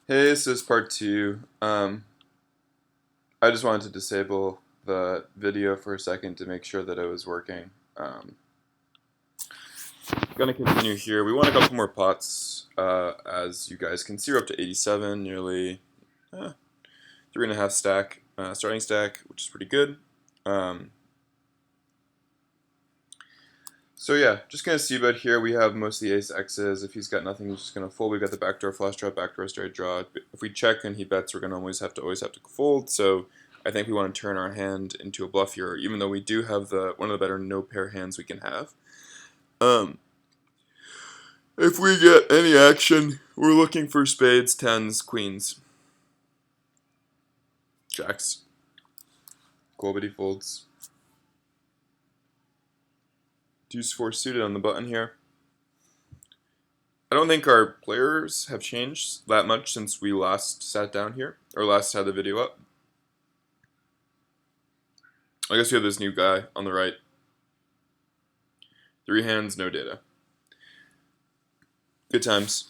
Hey, this is part two. I just wanted to disable the video for a second to make sure that it was working. Gonna continue here. We want a couple more pots. As you guys can see, we're up to 87, nearly 3.5 stack, starting stack, which is pretty good. Um, so yeah, just gonna see about here. We have mostly ace X's. If he's got nothing, he's just gonna fold. We've got the backdoor flush draw, backdoor straight draw. If we check and he bets, we're gonna always have to fold. So I think we want to turn our hand into a bluff here, even though we do have the one of the better no pair hands we can have. If we get any action, we're looking for spades, tens, queens, jacks. Colby folds. Deuce four suited on the button here. I don't think our players have changed that much since we last sat down here, or last had the video up. I guess we have this new guy on the right. 3 hands, no data. Good times.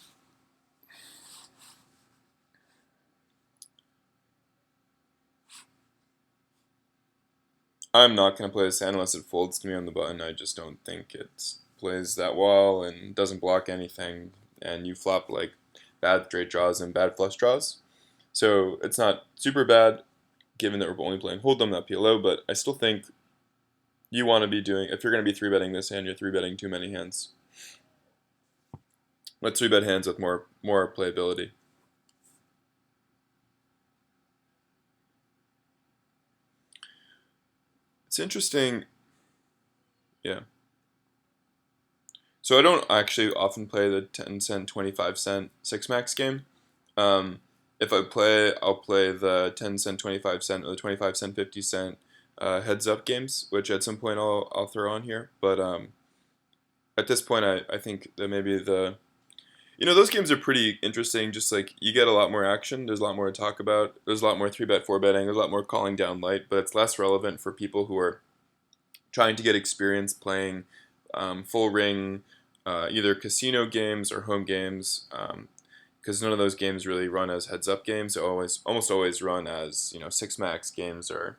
I'm not going to play this hand unless it folds to me on the button. I just don't think it plays that well and doesn't block anything. And you flop like bad straight draws and bad flush draws. So it's not super bad given that we're only playing hold'em, not PLO, but I still think you want to be doing, if you're going to be 3-betting this hand, you're 3-betting too many hands. Let's 3-bet hands with more playability. It's interesting, yeah. So I don't actually often play the 10 cent, 25 cent 6-max game. If I play, I'll play the 10 cent, 25 cent, or the 25 cent, 50 cent heads up games, which at some point I'll throw on here. But at this point, I think that maybe those games are pretty interesting. Just like you get a lot more action, there's a lot more to talk about. There's a lot more 3-bet, 4-betting. There's a lot more calling down light, but it's less relevant for people who are trying to get experience playing full ring, either casino games or home games, because none of those games really run as heads-up games. They almost always run as 6-max games or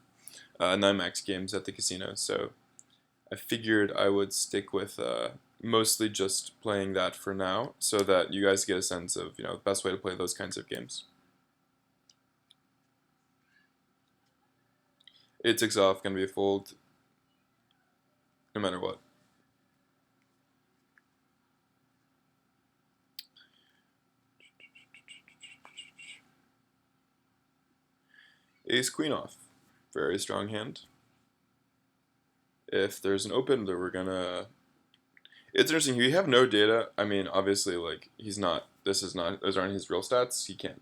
9-max games at the casino. So I figured I would stick with mostly just playing that for now, so that you guys get a sense of the best way to play those kinds of games. It ticks off, gonna be a fold, no matter what. Ace queen off, very strong hand. If there's an open, then we're gonna. It's interesting. We have no data. I mean, obviously, like he's not. This is not. Those aren't his real stats. He can't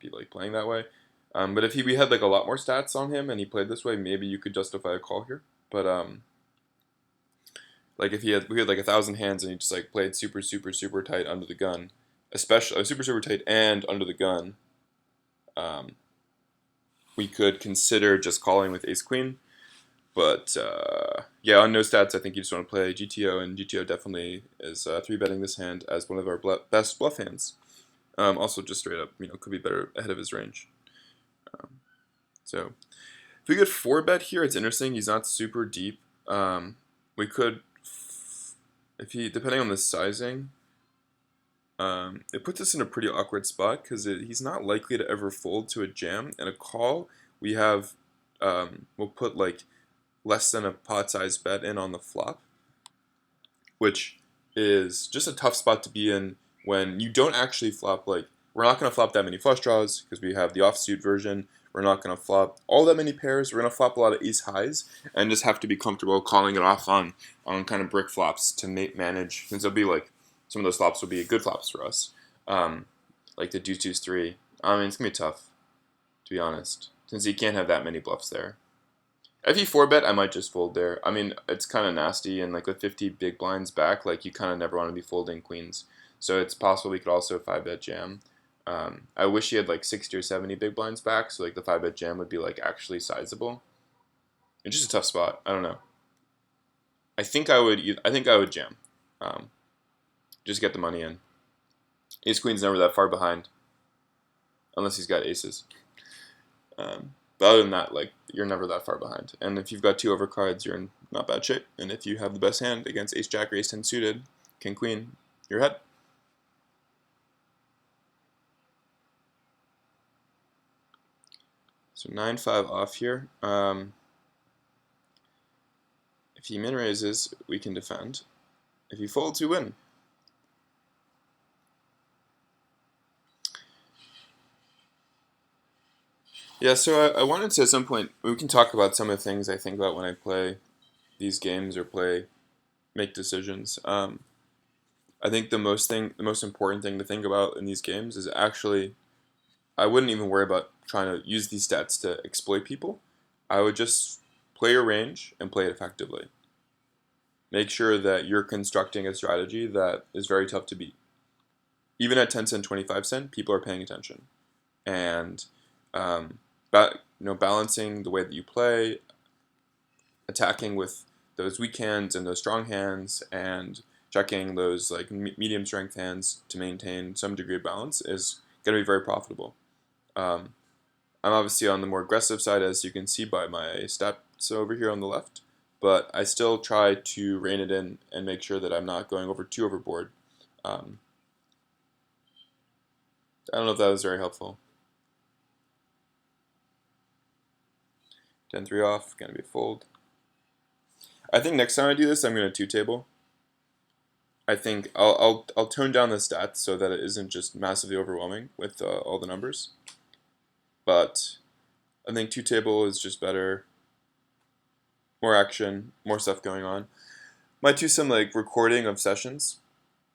be like playing that way. But if we had like a lot more stats on him and he played this way, maybe you could justify a call here. But like if we had like 1,000 hands and he just like played super tight under the gun, especially super tight and under the gun, we could consider just calling with ace queen. But yeah, on no stats, I think you just want to play GTO, and GTO definitely is 3-betting this hand as one of our best bluff hands. Also, just straight up, could be better ahead of his range. So if we get 4-bet here, it's interesting. He's not super deep. We could, depending on the sizing, it puts us in a pretty awkward spot because he's not likely to ever fold to a jam. And a call, we have, we'll put like less than a pot-sized bet in on the flop, which is just a tough spot to be in when you don't actually flop. Like, we're not going to flop that many flush draws because we have the offsuit version. We're not going to flop all that many pairs. We're going to flop a lot of ace highs and just have to be comfortable calling it off on kind of brick flops to manage, since it'll be like some of those flops will be good flops for us, like the deuce 3. I mean, it's going to be tough, to be honest, since you can't have that many bluffs there. If you 4-bet, I might just fold there. I mean, it's kind of nasty, and like with 50 big blinds back, like you kind of never want to be folding queens. So it's possible we could also 5-bet jam. I wish he had like 60 or 70 big blinds back, so like the 5-bet jam would be like actually sizable. It's just a tough spot. I don't know. I think I would jam. Just get the money in. Ace queen's never that far behind. unless he's got aces. But other than that, like, you're never that far behind. And if you've got 2 overcards, you're in not bad shape. And if you have the best hand against ace jack or ace 10 suited, king queen, you're ahead. So 9-5 off here. If he min raises, we can defend. If he folds, we win. Yeah, so I wanted to at some point, we can talk about some of the things I think about when I play these games or make decisions. I think the most important thing to think about in these games is actually, I wouldn't even worry about trying to use these stats to exploit people. I would just play your range and play it effectively. Make sure that you're constructing a strategy that is very tough to beat. Even at 10 cent, 25 cent, people are paying attention. And balancing the way that you play, attacking with those weak hands and those strong hands, and checking those like medium strength hands to maintain some degree of balance is going to be very profitable. I'm obviously on the more aggressive side, as you can see by my stats over here on the left, but I still try to rein it in and make sure that I'm not going too overboard. I don't know if that was very helpful. 10-3 off, gonna be a fold. I think next time I do this, I'm gonna 2-table. I think I'll tone down the stats so that it isn't just massively overwhelming with all the numbers. But I think 2-table is just better. More action, more stuff going on. Might do some like recording of sessions.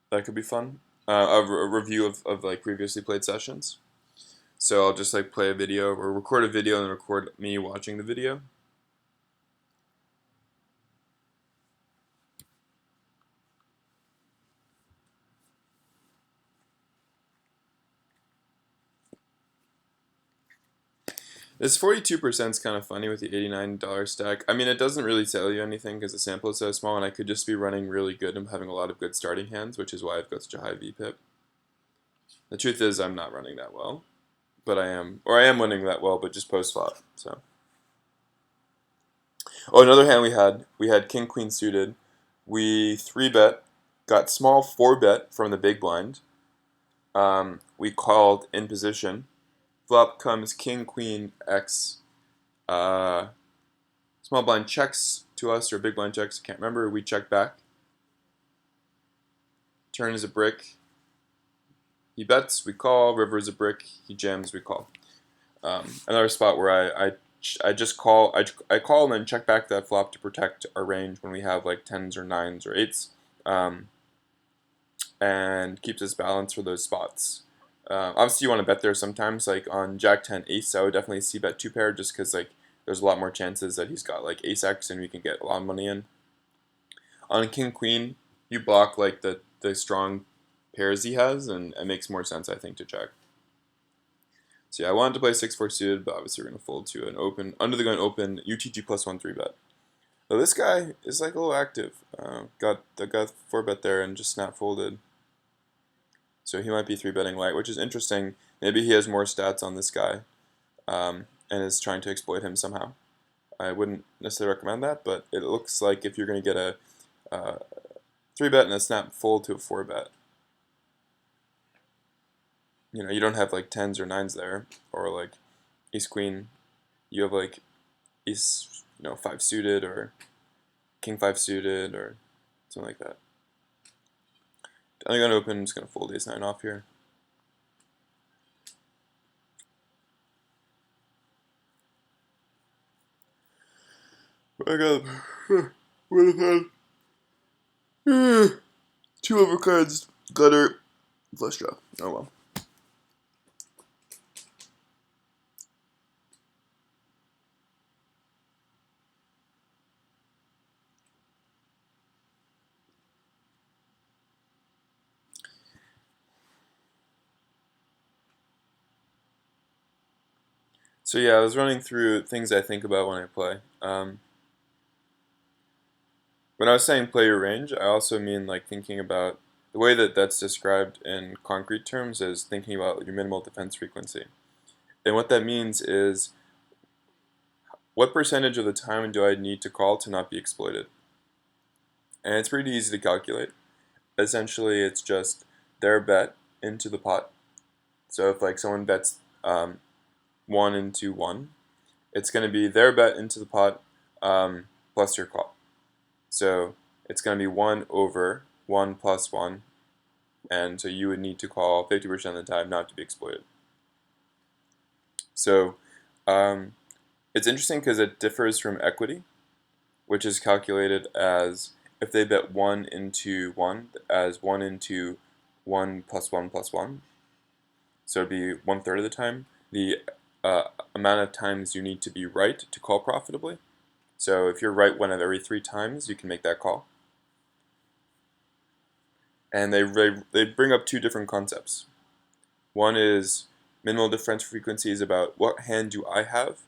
That could be fun. A review of like previously played sessions. So I'll just like play a video or record a video and record me watching the video. This 42% is kind of funny with the $89 stack. I mean, it doesn't really tell you anything because the sample is so small, and I could just be running really good and having a lot of good starting hands, which is why I've got such a high VPIP. The truth is, I'm not running that well, but I am running that well, but just post flop. So, another hand we had king queen suited. We 3-bet, got small 4-bet from the big blind. We called in position. Flop comes king, queen, X. Small blind checks to us, or big blind checks, I can't remember. We check back. Turn is a brick. He bets, we call. River is a brick. He jams, we call. Another spot where I just call. I call and then check back that flop to protect our range when we have like 10s or 9s or 8s. And keeps us balanced for those spots. Obviously, you want to bet there sometimes. Like on Jack 10 Ace, I would definitely see bet 2-pair just because like there's a lot more chances that he's got like Ace X and we can get a lot of money in. On King Queen, you block like the strong pairs he has, and it makes more sense, I think, to check. So yeah, I wanted to play 6-4 suited, but obviously we're gonna fold to an open under the gun open UTG +1 3-bet. So this guy is like a little active. Got 4-bet there and just snap folded. So he might be 3-betting light, which is interesting. Maybe he has more stats on this guy and is trying to exploit him somehow. I wouldn't necessarily recommend that, but it looks like if you're going to get a 3-bet and a snap fold to a 4-bet, you don't have like 10s or 9s there, or like ace queen. You have like ace 5 suited or king 5 suited or something like that. I'm going to open, I'm just going to fold ace 9 off here. I got would have had 2 overcards, gutter, flush draw. Oh well. So yeah, I was running through things I think about when I play. When I was saying play your range, I also mean like thinking about the way that that's described in concrete terms is thinking about your minimal defense frequency. And what that means is, what percentage of the time do I need to call to not be exploited? And it's pretty easy to calculate. Essentially, it's just their bet into the pot. So if like someone bets 1 into 1, it's going to be their bet into the pot plus your call. So it's going to be 1 over 1 plus 1, and so you would need to call 50% of the time not to be exploited. So it's interesting because it differs from equity, which is calculated as if they bet 1 into 1 as 1 into 1 plus 1 plus 1. So it'd be 1/3 of the time. The amount of times you need to be right to call profitably. So if you're right 1 of every 3 times, you can make that call. And they bring up 2 different concepts. One is minimal differential frequency is about what hand do I have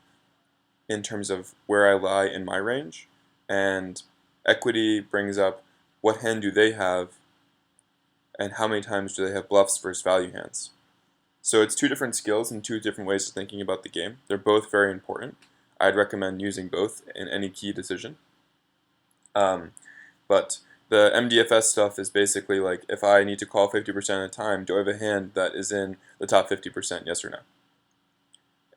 in terms of where I lie in my range, and equity brings up what hand do they have and how many times do they have bluffs versus value hands. So it's 2 different skills and 2 different ways of thinking about the game. They're both very important. I'd recommend using both in any key decision. But the MDFS stuff is basically like, if I need to call 50% of the time, do I have a hand that is in the top 50%, yes or no?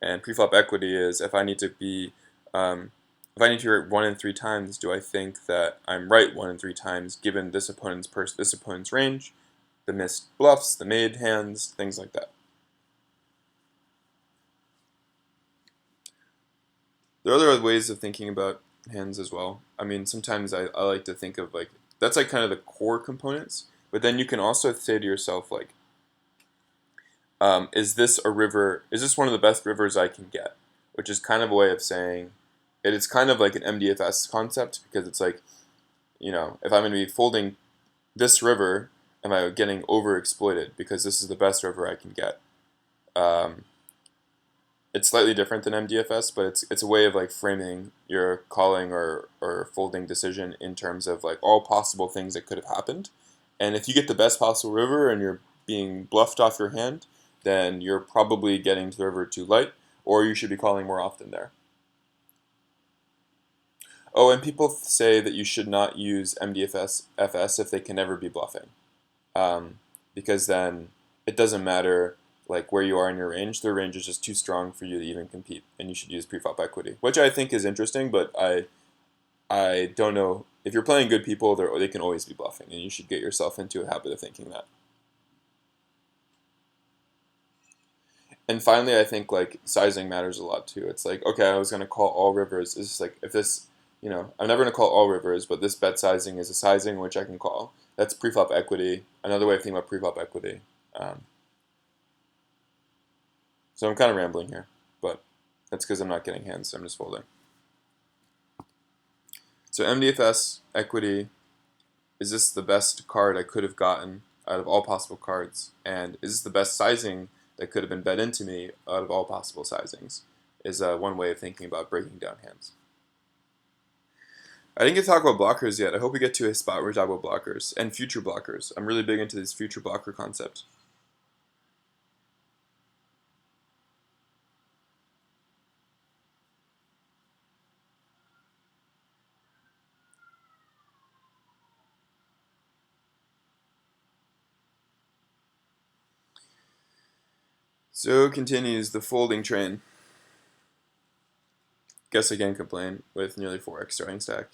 And preflop equity is, if I need to be if I need to hear it 1 in 3 times, do I think that I'm right 1 in 3 times given this opponent's range, the missed bluffs, the made hands, things like that. There are other ways of thinking about hands as well. I mean, sometimes I like to think of like, that's like kind of the core components, but then you can also say to yourself like, is this a river, is this one of the best rivers I can get? Which is kind of a way of saying, it is kind of like an MDFS concept, because it's like, you know, if I'm going to be folding this river, am I getting overexploited because this is the best river I can get? It's slightly different than MDFS, but it's a way of like framing your calling or folding decision in terms of like all possible things that could have happened. And if you get the best possible river and you're being bluffed off your hand, then you're probably getting to the river too light, or you should be calling more often there. Oh, and people say that you should not use MDFS FS if they can never be bluffing, because then it doesn't matter like where you are in your range. Their range is just too strong for you to even compete, and you should use preflop equity, which I think is interesting. But I don't know, if you're playing good people, they can always be bluffing, and you should get yourself into a habit of thinking that. And finally, I think like sizing matters a lot too. It's like, okay, I was gonna call all rivers. It's just like, if this, you know, I'm never gonna call all rivers, but this bet sizing is a sizing which I can call. That's preflop equity. Another way of thinking about preflop equity. So I'm kind of rambling here, but that's because I'm not getting hands, so I'm just folding. So MDFS equity, is this the best card I could have gotten out of all possible cards? And is this the best sizing that could have been bet into me out of all possible sizings? Is one way of thinking about breaking down hands. I didn't get to talk about blockers yet. I hope we get to a spot where we talk about blockers and future blockers. I'm really big into this future blocker concept. So continues the folding train. Guess I can't complain with nearly 4x starting stack.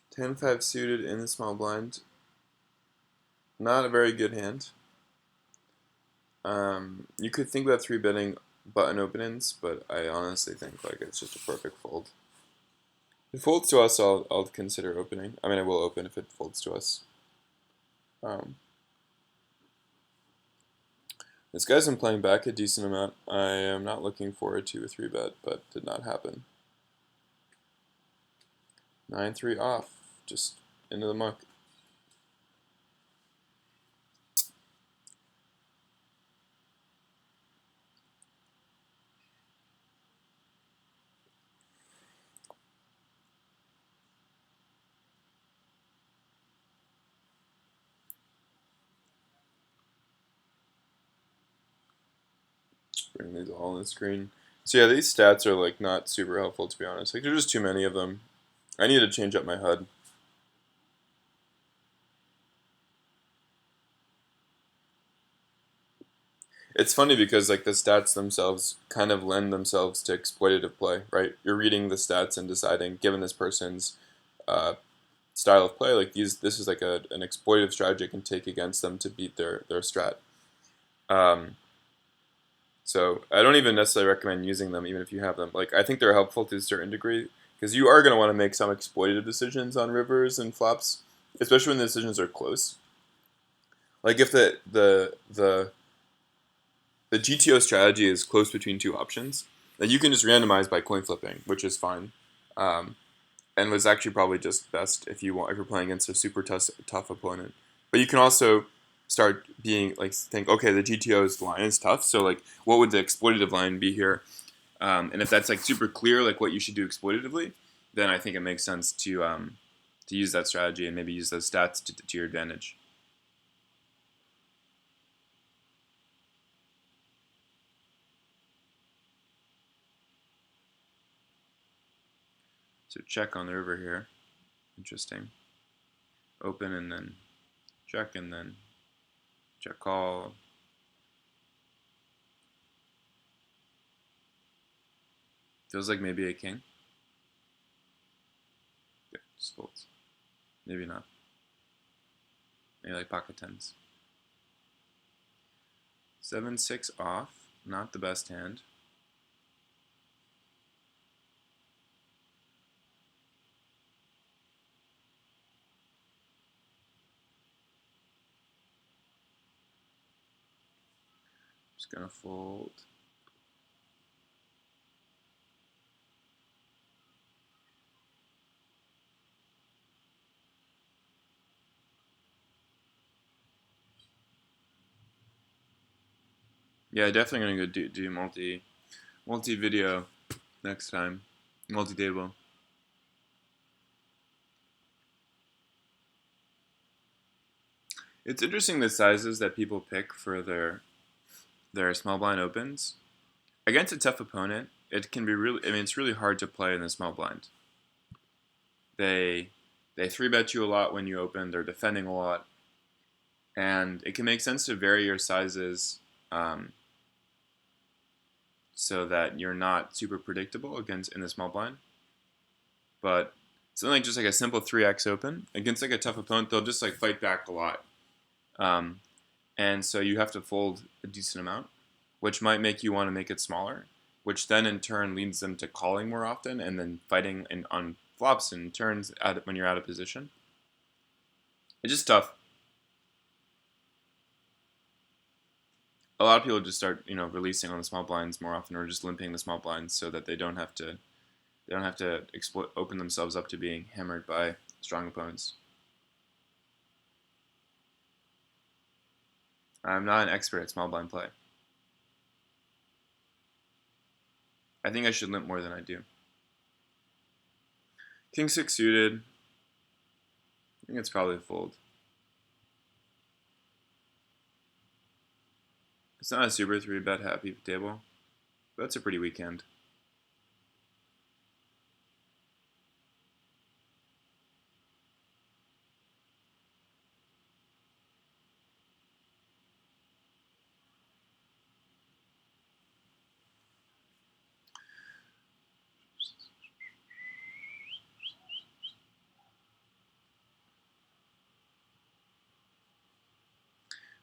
Ten five suited in the small blind. Not a very good hand. You could think about 3-betting button openings, but I honestly think like it's just a perfect fold. If it folds to us, I'll consider opening. I mean, I will open if it folds to us. This guy's been playing back a decent amount. I am not looking forward to a 3-bet, but did not happen. 9-3 off, just into the muck. Bring these all on the screen. So yeah, these stats are like not super helpful, to be honest. Like there's just too many of them. I need to change up my HUD. It's funny because like the stats themselves kind of lend themselves to exploitative play, right? You're reading the stats and deciding, given this person's uh, style of play, like this is like an exploitative strategy I can take against them to beat their strat. Um, so I don't even necessarily recommend using them, even if you have them. Like I think they're helpful to a certain degree because you are going to want to make some exploitative decisions on rivers and flops, especially when the decisions are close. Like if the GTO strategy is close between two options, then you can just randomize by coin flipping, which is fine, um, and was actually probably just best if you're playing against a super tough opponent. But you can also start being like think, okay, the GTO's line is tough, so like what would the exploitative line be here? And if that's like super clear, like what you should do exploitatively, then I think it makes sense to use that strategy and maybe use those stats to your advantage. So check on the river here. Interesting. Open and then check and then check call. Feels like maybe a king. Yeah, just folds. Maybe not. Maybe like pocket tens. 7-6 off. Not the best hand. Just gonna fold. Yeah, definitely gonna go do multi video next time. Multi table. It's interesting the sizes that people pick for their small blind opens. Against a tough opponent, it can be really. I mean, it's really hard to play in the small blind. They they three bet you a lot when you open. They're defending a lot, and it can make sense to vary your sizes um, so that you're not super predictable against in the small blind. But something like just like a simple 3x open against like a tough opponent, they'll just like fight back a lot, um, and so you have to fold a decent amount, which might make you want to make it smaller, which then in turn leads them to calling more often and then fighting on flops and turns when you're out of position. It's just tough. A lot of people just start, releasing on the small blinds more often, or just limping the small blinds so that they don't have to open themselves up to being hammered by strong opponents. I'm not an expert at small blind play. I think I should limp more than I do. King 6 suited. I think it's probably a fold. It's not a super 3-bet happy table, but that's a pretty weak hand.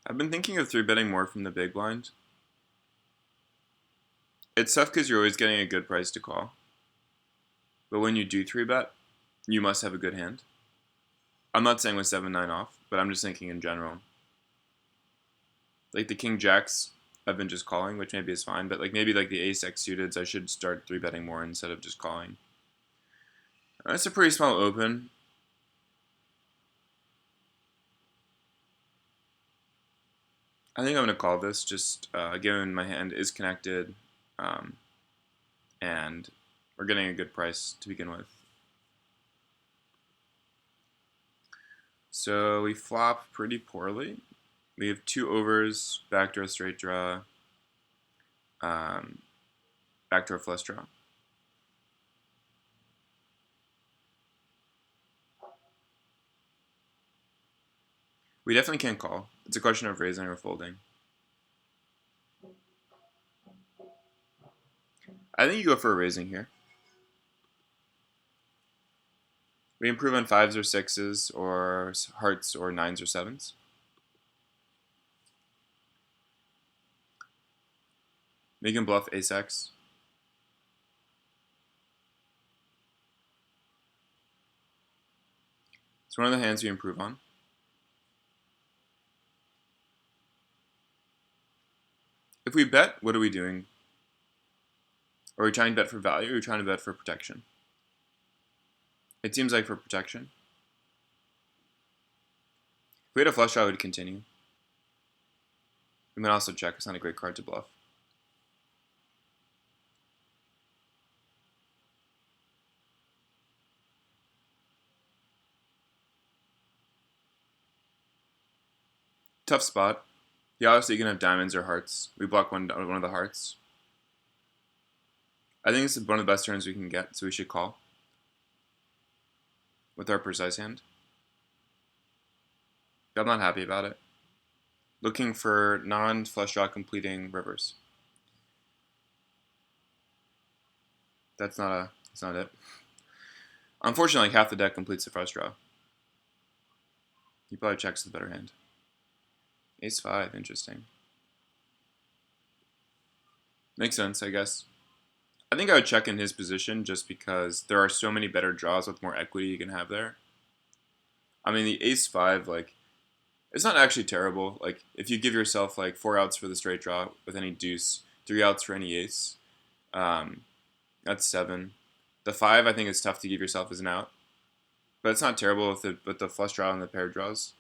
I've been thinking of 3-betting more from the big blind. It's tough because you're always getting a good price to call. But when you do 3-bet, you must have a good hand. I'm not saying with 7-9 off, but I'm just thinking in general. Like the king jacks, I've been just calling, which maybe is fine, but like maybe like the ace x suiteds, I should start 3-betting more instead of just calling. That's a pretty small open. I think I'm going to call this just given my hand is connected um, and we're getting a good price to begin with. So we flop pretty poorly. We have 2 overs, backdoor straight draw. backdoor flush draw. We definitely can't call. It's a question of raising or folding. I think you go for a raising here. We improve on 5s or 6s or hearts or 9s or 7s. We can bluff ace-x. It's one of the hands we improve on. If we bet, what are we doing? Are we trying to bet for value or are we trying to bet for protection? It seems like for protection. If we had a flush draw, I would continue. We might also check. It's not a great card to bluff. Tough spot. Yeah, obviously you can have diamonds or hearts. We block one of the hearts. I think this is one of the best turns we can get, so we should call with our precise hand. I'm not happy about it. Looking for non-flush draw completing rivers. That's not it. Unfortunately, like half the deck completes the flush draw. He probably checks the better hand. Ace-5, interesting. Makes sense, I guess. I think I would check in his position just because there are so many better draws with more equity you can have there. I mean, the ace-5, like, it's not actually terrible. Like, if you give yourself, like, 4 outs for the straight draw with any deuce, 3 outs for any ace, that's 7. The 5, I think, is tough to give yourself as an out. But it's not terrible with the flush draw and the paired draws.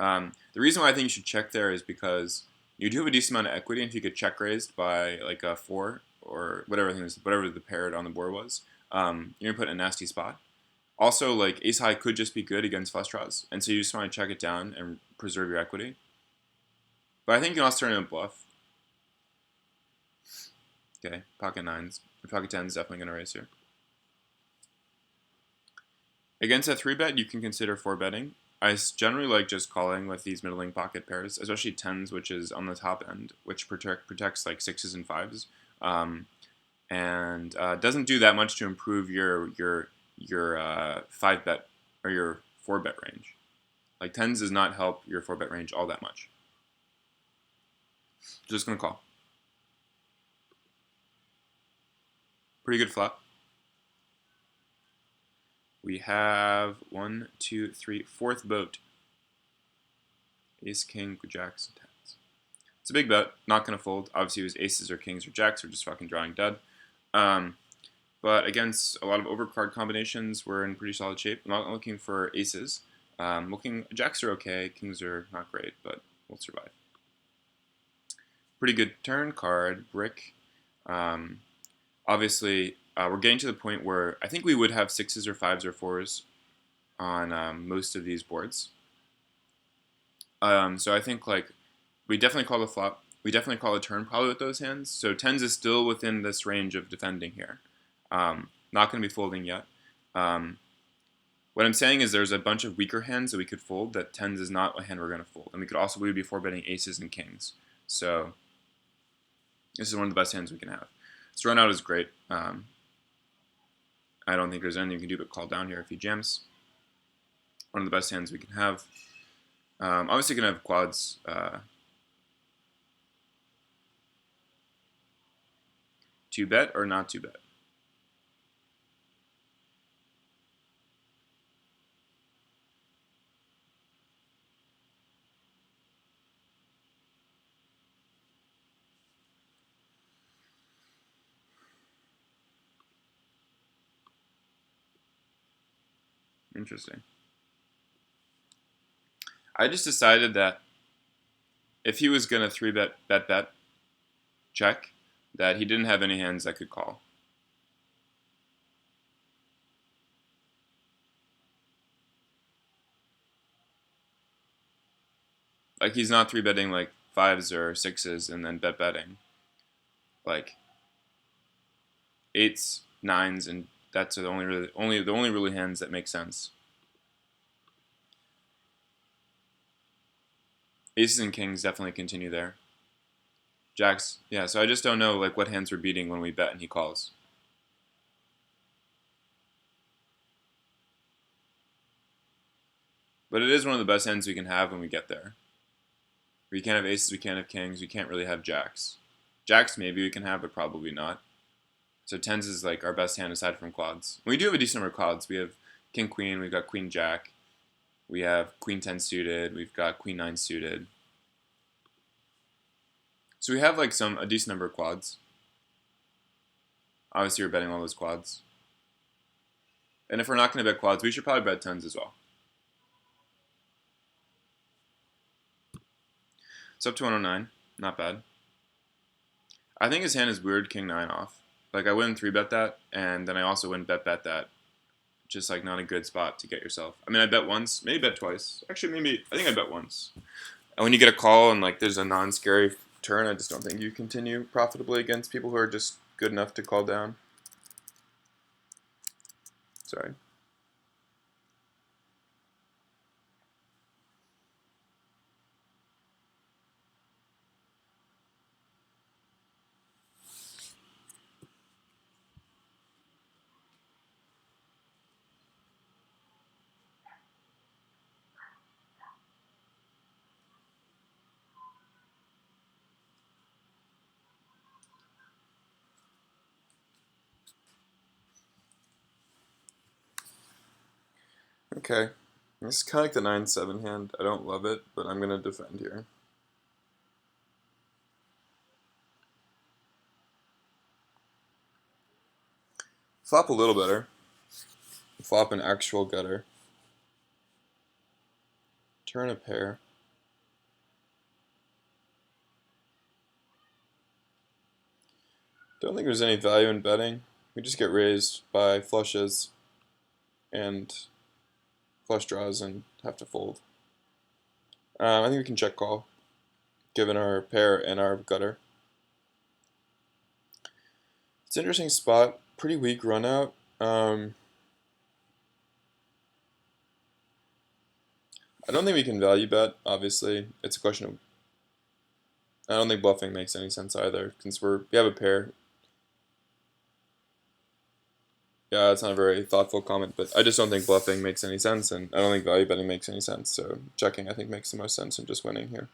The reason why I think you should check there is because you do have a decent amount of equity, and if you get check raised by like a 4 or whatever the paired on the board was, you're gonna put in a nasty spot. Also, like ace high could just be good against flush draws, and so you just want to check it down and preserve your equity. But I think you can also turn it into bluff. Okay, pocket 9s. Pocket 10 is definitely gonna raise here. Against a 3-bet, you can consider 4-betting. I generally like just calling with these middling pocket pairs, especially 10s, which is on the top end, which protects like 6s and 5s, and doesn't do that much to improve your 5-bet or your 4-bet range. Like 10s does not help your 4-bet range all that much. Just gonna call. Pretty good flop. We have 1, 2, 3, fourth boat. Ace, king, jacks, and 10s. It's a big bet. Not going to fold. Obviously, it was aces or kings or jacks. We're just fucking drawing dead. But against a lot of overcard combinations, we're in pretty solid shape. I'm not looking for aces. Jacks are okay. Kings are not great, but we'll survive. Pretty good turn card. Brick. Obviously, we're getting to the point where I think we would have 6s or 5s or 4s on most of these boards. So I think like we definitely call the flop. We definitely call a turn probably with those hands. So 10s is still within this range of defending here. Not going to be folding yet. What I'm saying is there's a bunch of weaker hands that we could fold that 10s is not a hand we're going to fold. And we'd be 4-betting aces and kings. So this is one of the best hands we can have. This run out is great. I don't think there's anything you can do but call down here if he jams. One of the best hands we can have. Obviously, going to have quads. To bet or not to bet? Interesting. I just decided that if he was going to 3-bet, bet, check, that he didn't have any hands that could call. Like he's not 3-betting like 5s or 6s and then betting. like eights, nines, and that's the only really hands that make sense. Aces and kings definitely continue there. Jacks, yeah. So I just don't know like what hands we're beating when we bet and he calls. But it is one of the best hands we can have when we get there. We can't have aces, we can't have kings, we can't really have jacks. Jacks maybe we can have, but probably not. So tens is like our best hand aside from quads. We do have a decent number of quads. We have king queen, we've got queen jack, we have queen 10 suited, we've got queen 9 suited. So we have like a decent number of quads. Obviously we're betting all those quads. And if we're not going to bet quads, we should probably bet tens as well. It's up to 109. Not bad. I think his hand is weird king 9 off. Like I wouldn't 3-bet that, and then I also wouldn't bet that. Just like not a good spot to get yourself. I mean, I bet once, maybe bet twice. Actually, I think I bet once. And when you get a call and like there's a non-scary turn, I just don't think you continue profitably against people who are just good enough to call down. Sorry. Okay. This is kind of like the 9-7 hand. I don't love it, but I'm going to defend here. Flop a little better. Flop an actual gutter. Turn a pair. Don't think there's any value in betting. We just get raised by flushes and flush draws and have to fold. I think we can check call, given our pair and our gutter. It's an interesting spot. Pretty weak run out. I don't think we can value bet, obviously. It's a question of... I don't think bluffing makes any sense either, since we have a pair. Yeah, that's not a very thoughtful comment, but I just don't think bluffing makes any sense, and I don't think value betting makes any sense, so checking I think makes the most sense and just winning here.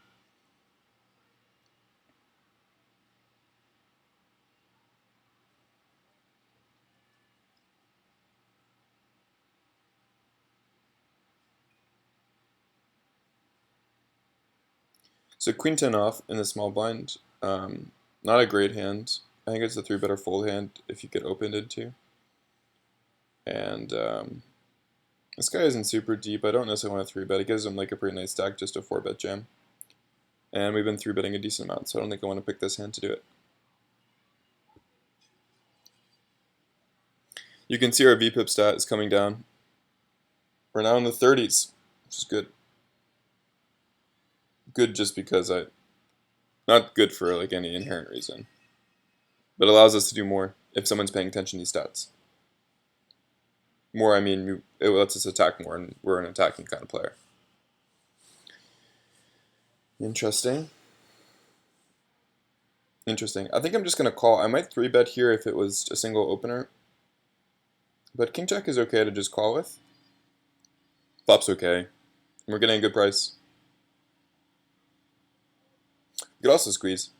So queen 10 off in the small blind, not a great hand. I think it's a 3-better fold hand if you get opened into. And this guy isn't super deep. I don't necessarily want to 3-bet. It gives him like a pretty nice stack, just a 4-bet jam. And we've been 3-betting a decent amount, so I don't think I want to pick this hand to do it. You can see our VPIP stat is coming down. We're now in the 30s, which is good. Good just because not good for like any inherent reason, but allows us to do more if someone's paying attention to these stats. More, I mean, it lets us attack more, and we're an attacking kind of player. Interesting. Interesting. I think I'm just going to call. I might 3-bet here if it was a single opener, but king jack is okay to just call with. Flop's okay. We're getting a good price. You could also squeeze.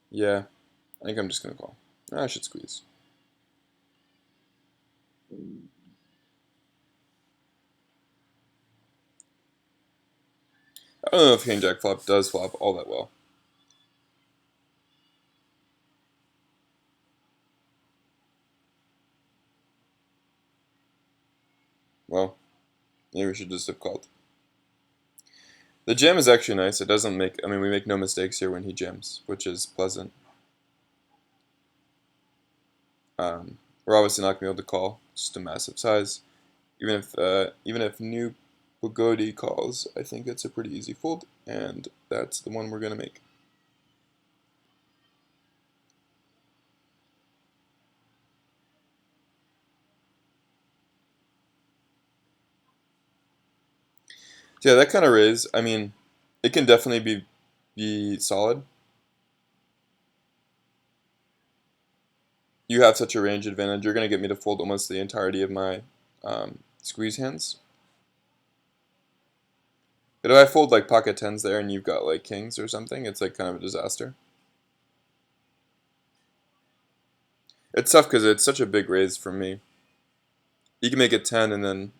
Yeah, I think I'm just going to call. I should squeeze. I don't know if king jack flop does flop all that well. Well, maybe we should just have called. The jam is actually nice. It doesn't make, I mean, we make no mistakes here when he jams, which is pleasant. We're obviously not going to be able to call. It's just a massive size. Even if new Bugatti calls, I think it's a pretty easy fold. and that's the one we're going to make. So yeah, that kind of raise, I mean, it can definitely be solid. You have such a range advantage. You're going to get me to fold almost the entirety of my squeeze hands. But if I fold like pocket tens there and you've got like kings or something, it's like kind of a disaster. It's tough because it's such a big raise from me. You can make it 10 and then,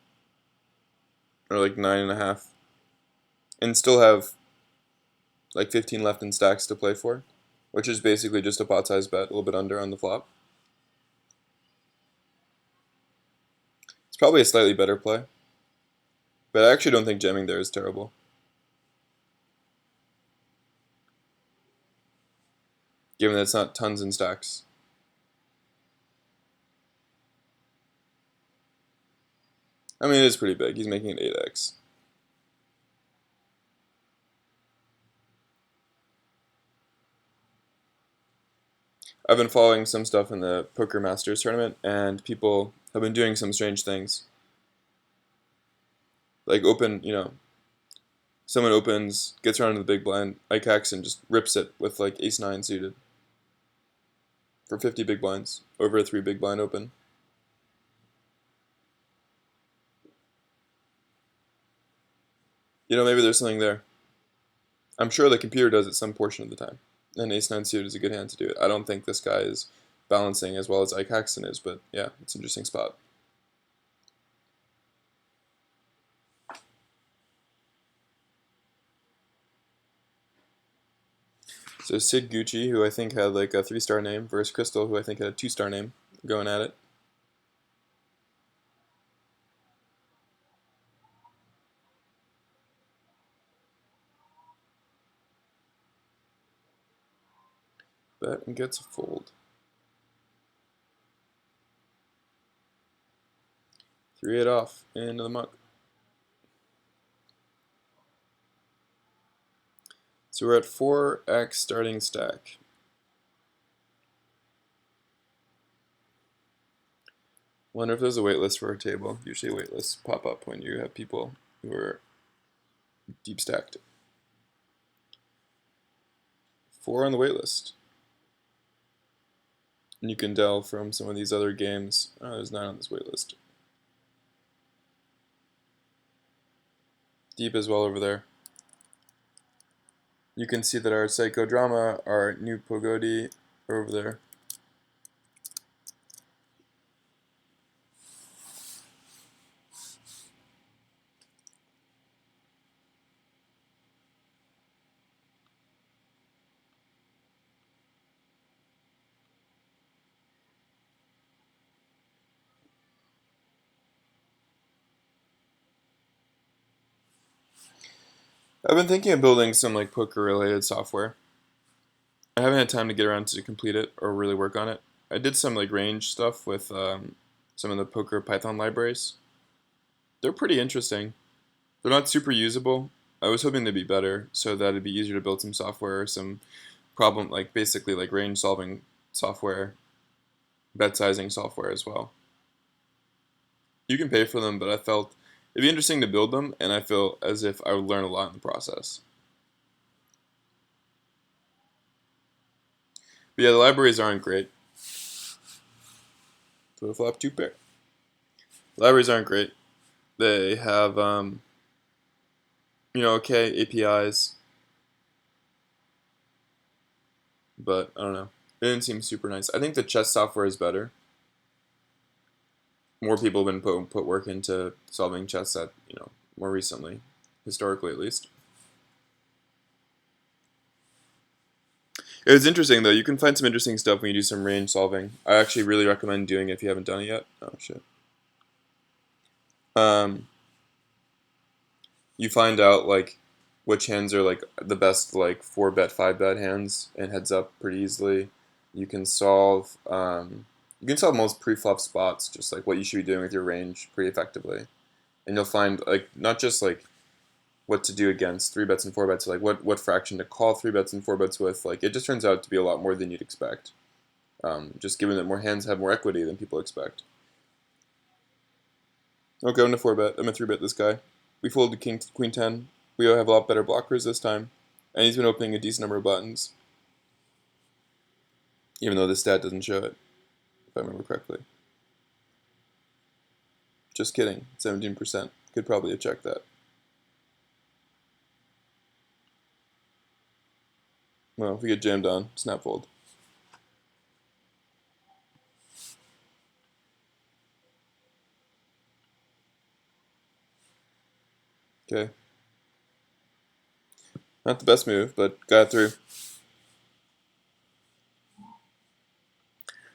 or like 9.5, and still have like 15 left in stacks to play for, which is basically just a pot size bet, a little bit under on the flop. It's probably a slightly better play, but I actually don't think jamming there is terrible. Given that it's not tons in stacks. I mean, it is pretty big. He's making an 8x. I've been following some stuff in the Poker Masters tournament, and people have been doing some strange things. Like someone opens, gets around to the big blind, ICAX, and just rips it with like ace-9 suited for 50 big blinds over a 3 big blind open. Maybe there's something there. I'm sure the computer does it some portion of the time, and ace-9 suited is a good hand to do it. I don't think this guy is balancing as well as ICAXton is, but yeah, it's an interesting spot. So Sid Gucci, who I think had like a 3-star name, versus Crystal, who I think had a 2-star name, going at it. Bet and gets a fold. 3-8 off into the muck. So we're at 4x starting stack. Wonder if there's a waitlist for our table. Usually waitlists pop up when you have people who are deep stacked. 4 on the waitlist. And you can tell from some of these other games, there's 9 on this waitlist. Deep as well over there. You can see that our psychodrama, our new Pogodi, are over there. I've been thinking of building some like poker related software. I haven't had time to get around to complete it or really work on it. I did some like range stuff with some of the poker Python libraries. They're pretty interesting. They're not super usable. I was hoping they'd be better so that it'd be easier to build some software or some problem, like basically like range solving software, bet sizing software as well. You can pay for them, but I felt it'd be interesting to build them, and I feel as if I would learn a lot in the process. But yeah, the libraries aren't great. Flip flop 2 pair. Libraries aren't great. They have okay APIs, but I don't know. It didn't seem super nice. I think the chess software is better. More people have been put work into solving chess at more recently, historically at least. It was interesting though. You can find some interesting stuff when you do some range solving. I actually really recommend doing it if you haven't done it yet. Oh shit. You find out like which hands are like the best like 4-bet 5-bet hands and heads up pretty easily. You can solve most pre-flop spots, just like what you should be doing with your range pretty effectively. And you'll find like not just like what to do against 3-bets and 4-bets, like what fraction to call 3-bets and 4-bets with. Like, it just turns out to be a lot more than you'd expect. Just given that more hands have more equity than people expect. Okay, I'm going to 4-bet. I'm going to 3-bet this guy. We folded king, queen 10. We have a lot better blockers this time. And he's been opening a decent number of buttons. Even though this stat doesn't show it, if I remember correctly. Just kidding, 17%. Could probably have checked that. Well, if we get jammed on, snap fold. Okay. Not the best move, but got it through.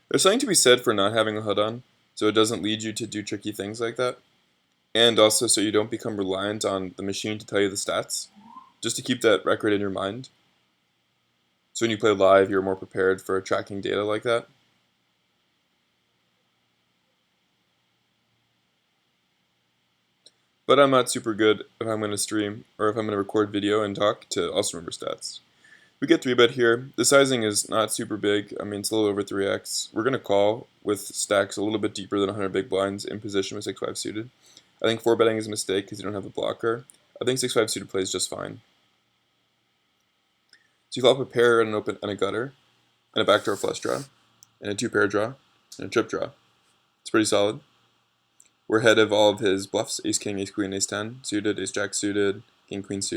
There's something to be said for not having a HUD on, so it doesn't lead you to do tricky things like that. And also so you don't become reliant on the machine to tell you the stats, just to keep that record in your mind. So when you play live, you're more prepared for tracking data like that. But I'm not super good if I'm going to stream, or if I'm going to record video and talk to also remember stats. We get 3-bet here. The sizing is not super big. I mean, it's a little over 3x. We're going to call with stacks a little bit deeper than 100 big blinds in position with 6-5 suited. I think 4-betting is a mistake because you don't have a blocker. I think 6-5 suited plays just fine. So you flop a pair and an open and a gutter, and a backdoor flush draw, and a 2-pair draw, and a trip draw. It's pretty solid. We're ahead of all of his bluffs: ace king, ace queen, ace 10 suited, ace jack suited, king queen suited.